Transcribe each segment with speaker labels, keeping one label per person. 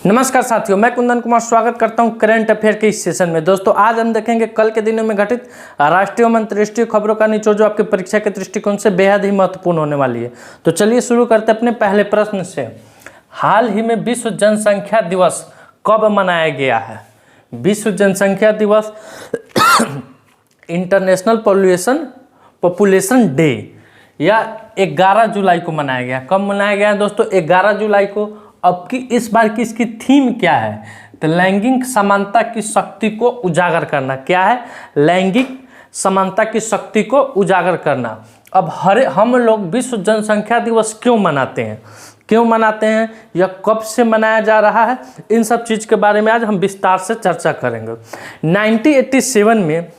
Speaker 1: नमस्कार साथियों, मैं कुंदन कुमार स्वागत करता हूं करंट अफेयर के इस सेशन में। दोस्तों आज हम देखेंगे कल के दिनों में घटित राष्ट्रीय एवं अंतर्राष्ट्रीय खबरों का निचोड़ जो आपकी परीक्षा के दृष्टिकोण से बेहद ही महत्वपूर्ण होने वाली है। तो चलिए शुरू करते हैं अपने पहले प्रश्न से। हाल ही में विश्व जनसंख्या दिवस कब मनाया गया है? विश्व जनसंख्या दिवस इंटरनेशनल पॉपुलेशन डे या 11 जुलाई को मनाया गया। कब मनाया गया है दोस्तों? 11 जुलाई को। अब की इस बार की इसकी थीम क्या है? तो लैंगिक समानता की शक्ति को उजागर करना। क्या है? लैंगिक समानता की शक्ति को उजागर करना। अब हम लोग विश्व जनसंख्या दिवस क्यों मनाते हैं, या कब से मनाया जा रहा है, इन सब चीज़ के बारे में आज हम विस्तार से चर्चा करेंगे। 1987 में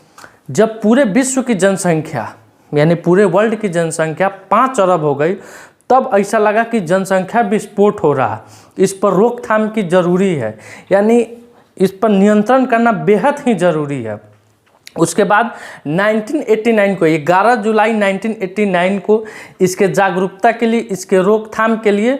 Speaker 1: जब पूरे विश्व की जनसंख्या यानी पूरे वर्ल्ड की जनसंख्या 5 अरब हो गई, तब ऐसा लगा कि जनसंख्या विस्फोट हो रहा है, इस पर रोकथाम की ज़रूरी है, यानी इस पर नियंत्रण करना बेहद ही ज़रूरी है। उसके बाद 1989 को 11 जुलाई 1989 को इसके जागरूकता के लिए, इसके रोकथाम के लिए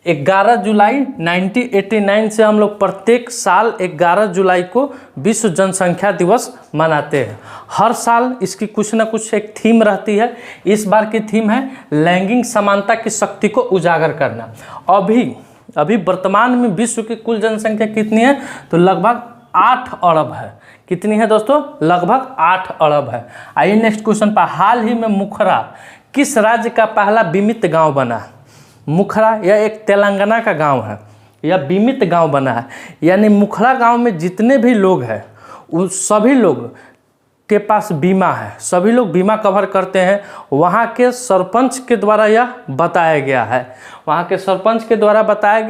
Speaker 1: 11 जुलाई 1989 से हम लोग प्रत्येक साल 11 जुलाई को विश्व जनसंख्या दिवस मनाते हैं। हर साल इसकी कुछ ना कुछ एक थीम रहती है। इस बार की थीम है लैंगिक समानता की शक्ति को उजागर करना। अभी वर्तमान में विश्व की कुल जनसंख्या कितनी है? तो लगभग 8 अरब है। कितनी है दोस्तों? लगभग 8 अरब है। आइए नेक्स्ट क्वेश्चन पर। हाल ही में मुखरा किस राज्य का पहला बीमित गाँव बना? मुखरा यह एक तेलंगाना का गांव है, यह बीमित गांव बना है। यानी मुखरा गांव में जितने भी लोग हैं उन सभी लोग के पास बीमा है, सभी लोग बीमा कवर करते हैं। वहाँ के सरपंच के द्वारा यह बताया गया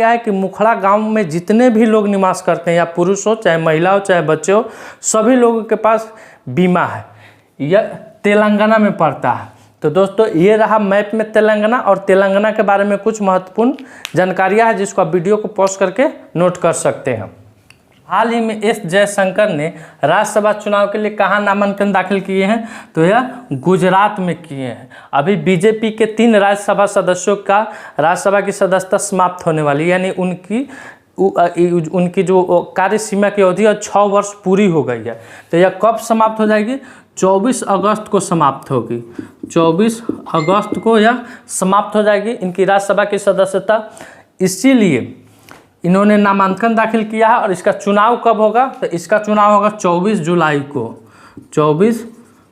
Speaker 1: है, कि मुखरा गांव में जितने भी लोग निवास करते हैं, या पुरुष हो चाहे महिला हो चाहे बच्चे हो, सभी लोगों के पास बीमा है। यह तेलंगाना में पड़ता है। तो दोस्तों ये रहा मैप में तेलंगाना, और तेलंगाना के बारे में कुछ महत्वपूर्ण जानकारियाँ हैं जिसको आप वीडियो को पॉज करके नोट कर सकते हैं। हाल ही में एस जयशंकर ने राज्यसभा चुनाव के लिए कहाँ नामांकन दाखिल किए हैं? तो यह गुजरात में किए हैं। अभी बीजेपी के 3 राज्यसभा सदस्यों का राज्यसभा की सदस्यता समाप्त होने वाली, यानी उनकी जो कार्य सीमा की अवधि 6 वर्ष पूरी हो गई है। तो यह कब समाप्त हो जाएगी? 24 अगस्त को समाप्त होगी। 24 अगस्त को यह समाप्त हो जाएगी इनकी राज्यसभा की सदस्यता। इसीलिए इन्होंने नामांकन दाखिल किया है। और इसका चुनाव कब होगा? तो इसका चुनाव होगा 24 जुलाई को। 24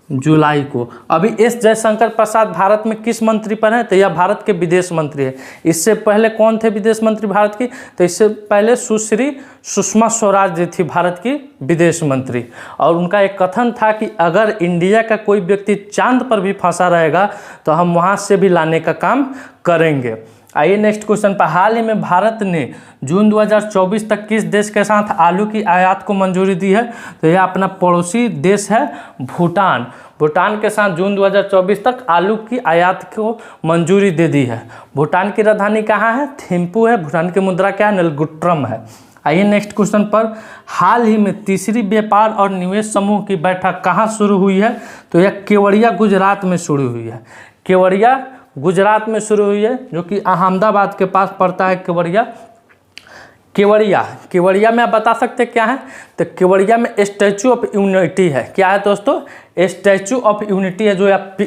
Speaker 1: जुलाई को। अभी एस जयशंकर प्रसाद भारत में किस मंत्री पर हैं? तो यह भारत के विदेश मंत्री है। इससे पहले कौन थे विदेश मंत्री भारत की? तो इससे पहले सुश्री सुषमा स्वराज जी थी भारत की विदेश मंत्री। और उनका एक कथन था कि अगर इंडिया का कोई व्यक्ति चांद पर भी फंसा रहेगा तो हम वहाँ से भी लाने का काम करेंगे। आइए नेक्स्ट क्वेश्चन पर। हाल ही में भारत ने जून 2024 तक किस देश के साथ आलू की आयात को मंजूरी दी है? तो यह अपना पड़ोसी देश है भूटान। भूटान के साथ जून 2024 तक आलू की आयात को मंजूरी दे दी है। भूटान की राजधानी कहाँ है? थिम्पू है। भूटान की मुद्रा क्या है? नलगुट्रम है। आइए नेक्स्ट क्वेश्चन पर। हाल ही में तीसरी व्यापार और निवेश समूह की बैठक कहाँ शुरू हुई है? तो यह केवड़िया गुजरात में शुरू हुई है। केवड़िया गुजरात में शुरू हुई है, जो कि अहमदाबाद के पास पड़ता है। केवड़िया में आप बता सकते हैं क्या है? तो केवड़िया में स्टैचू ऑफ यूनिटी है। क्या है दोस्तों? स्टैचू ऑफ यूनिटी है, जो आप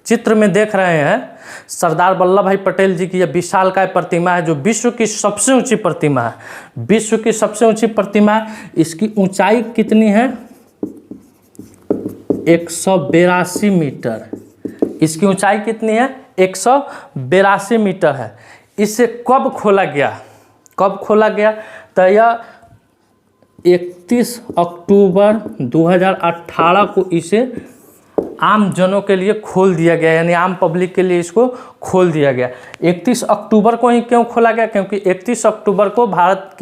Speaker 1: चित्र में देख रहे हैं। सरदार वल्लभ भाई पटेल जी की यह विशालकाय प्रतिमा है, जो विश्व की सबसे ऊंची प्रतिमा है। विश्व की सबसे ऊंची प्रतिमा है। इसकी ऊंचाई कितनी है? 182 मीटर। इसकी ऊंचाई कितनी है? 182 मीटर है। इसे कब खोला गया? तो यह 31 अक्टूबर 2018 को इसे आम जनों के लिए खोल दिया गया, यानी आम पब्लिक के लिए इसको खोल दिया गया। 31 अक्टूबर को ही क्यों खोला गया? क्योंकि 31 अक्टूबर को भारत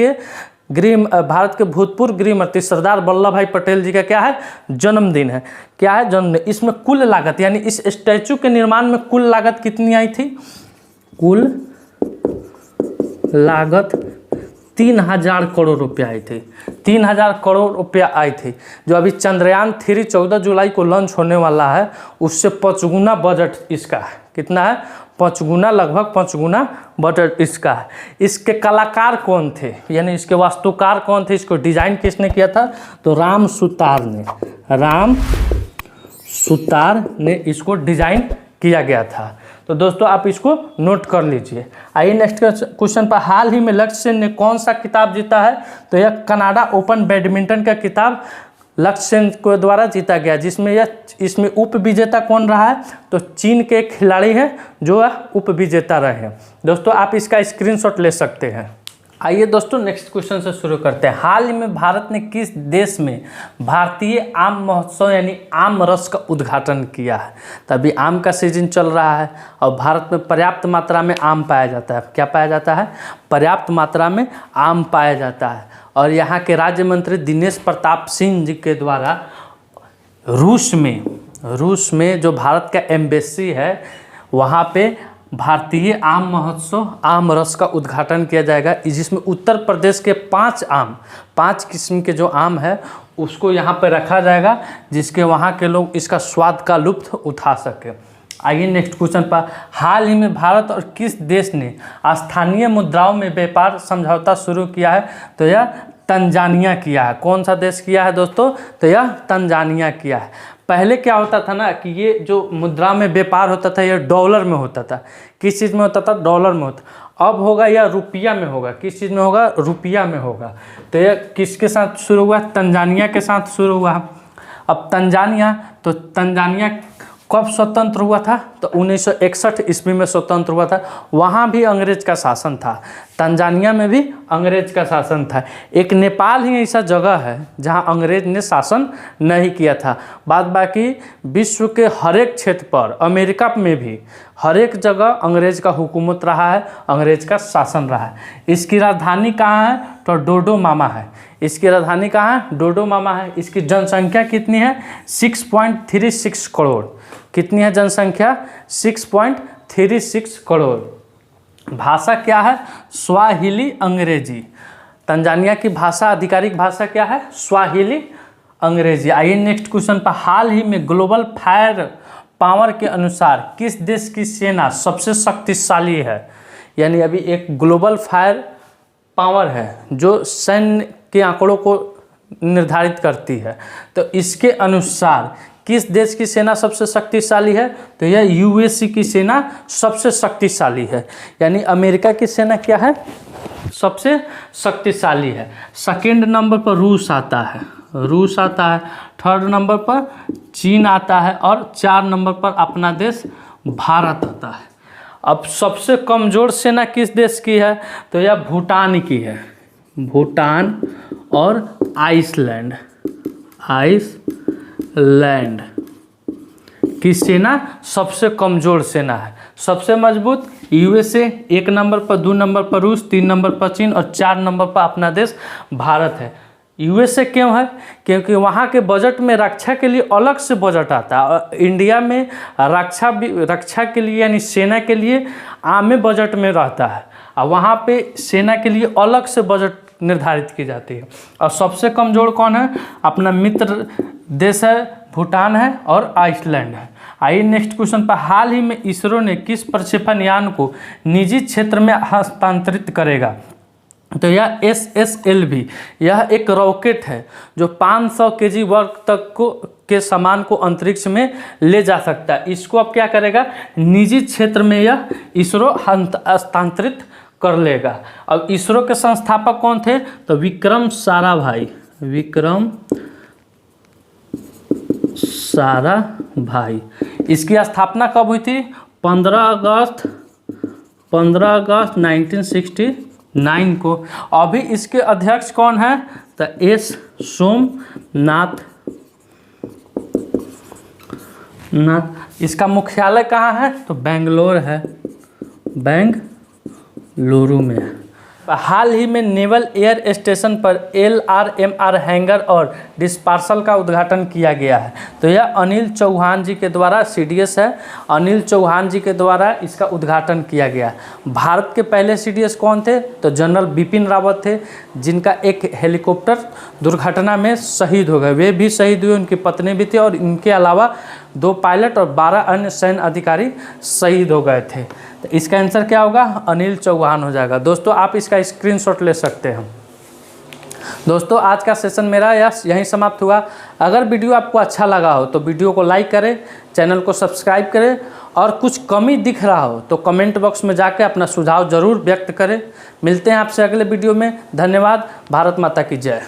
Speaker 1: के भूतपूर्व गृह मंत्री सरदार वल्लभ भाई पटेल जी का क्या है? जन्मदिन है। क्या है? जन्मदिन। इसमें कुल लागत, यानी इस स्टैचू के निर्माण में कुल लागत कितनी आई थी? कुल लागत 3,000 करोड़ रुपया आए थे। 3,000 करोड़ रुपया आए थे। जो अभी चंद्रयान 3 14 जुलाई को लॉन्च होने वाला है, उससे 5 गुना बजट इसका है। कितना है? 5 गुना, लगभग 5 गुना बजट इसका है। इसके कलाकार कौन थे, यानी इसके वास्तुकार कौन थे, इसको डिजाइन किसने किया था? तो राम सुतार ने इसको डिजाइन किया गया था। तो दोस्तों आप इसको नोट कर लीजिए। आइए नेक्स्ट क्वेश्चन पर। हाल ही में लक्ष्य सेन ने कौन सा खिताब जीता है? तो यह कनाडा ओपन बैडमिंटन का खिताब लक्ष्य सेन के द्वारा जीता गया, इसमें उप विजेता कौन रहा है? तो चीन के खिलाड़ी हैं जो उप विजेता रहे हैं। दोस्तों आप इसका स्क्रीनशॉट ले सकते हैं। आइए दोस्तों नेक्स्ट क्वेश्चन से शुरू करते हैं। हाल ही में भारत ने किस देश में भारतीय आम महोत्सव यानी आम रस का उद्घाटन किया है? तभी आम का सीजन चल रहा है और भारत में पर्याप्त मात्रा में आम पाया जाता है। क्या पाया जाता है? पर्याप्त मात्रा में आम पाया जाता है। और यहाँ के राज्य मंत्री दिनेश प्रताप सिंह जी के द्वारा रूस में जो भारत का एम्बेसी है, वहाँ पे भारतीय आम महोत्सव आम रस का उद्घाटन किया जाएगा, जिसमें उत्तर प्रदेश के 5 किस्म के जो आम है उसको यहाँ पर रखा जाएगा, जिसके वहाँ के लोग इसका स्वाद का लुत्फ उठा सके। आइए नेक्स्ट क्वेश्चन पर। हाल ही में भारत और किस देश ने स्थानीय मुद्राओं में व्यापार समझौता शुरू किया है? तो यह तंजानिया किया है। कौन सा देश किया है दोस्तों? तो यह तंजानिया किया है। पहले क्या होता था ना कि ये जो मुद्रा में व्यापार होता था यह डॉलर में होता था। किस चीज़ में होता था? डॉलर में होता। अब होगा यह रुपया में होगा। किस चीज़ में होगा? रुपया में होगा। तो यह किसके साथ शुरू हुआ? तंजानिया के साथ शुरू हुआ। अब तंजानिया कब स्वतंत्र हुआ था? तो 1961 ईस्वी में स्वतंत्र हुआ था। वहाँ भी अंग्रेज का शासन था, तंजानिया में भी अंग्रेज का शासन था। एक नेपाल ही ऐसा जगह है जहाँ अंग्रेज ने शासन नहीं किया था। बाद बाकी विश्व के हर एक क्षेत्र पर, अमेरिका में भी हर एक जगह अंग्रेज का हुकूमत रहा है, अंग्रेज का शासन रहा है। इसकी राजधानी कहाँ है? तो डोडोमामा है। इसकी राजधानी कहाँ है? डोडोमामा है। इसकी जनसंख्या कितनी है? 6.36 करोड़। कितनी है जनसंख्या? 6.36 करोड़। भाषा क्या है? स्वाहिली अंग्रेजी। तंजानिया की भाषा, आधिकारिक भाषा क्या है? स्वाहिली अंग्रेजी। आइए नेक्स्ट क्वेश्चन पर। हाल ही में ग्लोबल फायर पावर के अनुसार किस देश की सेना सबसे शक्तिशाली है? यानी अभी एक ग्लोबल फायर पावर है जो सैन्य के आंकड़ों को निर्धारित करती है। तो इसके अनुसार किस देश की सेना सबसे शक्तिशाली है? तो यह यूएसए की सेना सबसे शक्तिशाली है। यानी अमेरिका की सेना क्या है? सबसे शक्तिशाली है। सेकंड नंबर पर रूस आता है, थर्ड नंबर पर चीन आता है और 4 नंबर पर अपना देश भारत आता है। अब सबसे कमज़ोर सेना किस देश की है? तो यह भूटान की है। भूटान और आइसलैंड की सेना सबसे कमज़ोर सेना है। सबसे मजबूत यूएसए 1 नंबर पर, 2 नंबर पर रूस, 3 नंबर पर चीन और 4 नंबर पर अपना देश भारत है। यूएसए क्यों है? क्योंकि वहाँ के बजट में रक्षा के लिए अलग से बजट आता है और इंडिया में रक्षा के लिए यानी सेना के लिए आम बजट में रहता है और वहाँ पे सेना के लिए अलग से बजट निर्धारित की जाती है। और सबसे कमज़ोर कौन है? अपना मित्र देश है, भूटान है और आइसलैंड है। आइए नेक्स्ट क्वेश्चन पर। हाल ही में इसरो ने किस प्रक्षेपण यान को निजी क्षेत्र में हस्तांतरित करेगा? तो यह SSLV, यह एक रॉकेट है जो 500 kg वर्ग तक के सामान को अंतरिक्ष में ले जा सकता है। इसको अब क्या करेगा? निजी क्षेत्र में यह इसरो हस्तांतरित कर लेगा। अब इसरो के संस्थापक कौन थे? तो विक्रम साराभाई। इसकी स्थापना कब हुई थी? 15 अगस्त 1969 को। अभी इसके अध्यक्ष कौन है? तो S सोमनाथ। इसका मुख्यालय कहाँ है? तो बेंगलोर है, बेंगलुरु में है। हाल ही में नेवल एयर स्टेशन पर LRMR हैंगर और डिस्पार्सल का उद्घाटन किया गया है। तो यह अनिल चौहान जी के द्वारा, CDS है, अनिल चौहान जी के द्वारा इसका उद्घाटन किया गया। भारत के पहले CDS कौन थे? तो जनरल बिपिन रावत थे, जिनका एक हेलीकॉप्टर दुर्घटना में शहीद हो गए। वे भी शहीद हुए, उनकी पत्नी भी थी, और इनके अलावा 2 पायलट और 12 अन्य सैन्य अधिकारी शहीद हो गए थे। तो इसका आंसर क्या होगा? अनिल चौहान हो जाएगा। दोस्तों आप इसका स्क्रीनशॉट ले सकते हैं। दोस्तों आज का सेशन मेरा यहीं समाप्त हुआ। अगर वीडियो आपको अच्छा लगा हो तो वीडियो को लाइक करें, चैनल को सब्सक्राइब करें, और कुछ कमी दिख रहा हो तो कमेंट बॉक्स में जाकर अपना सुझाव ज़रूर व्यक्त करें। मिलते हैं आपसे अगले वीडियो में। धन्यवाद। भारत माता की जय।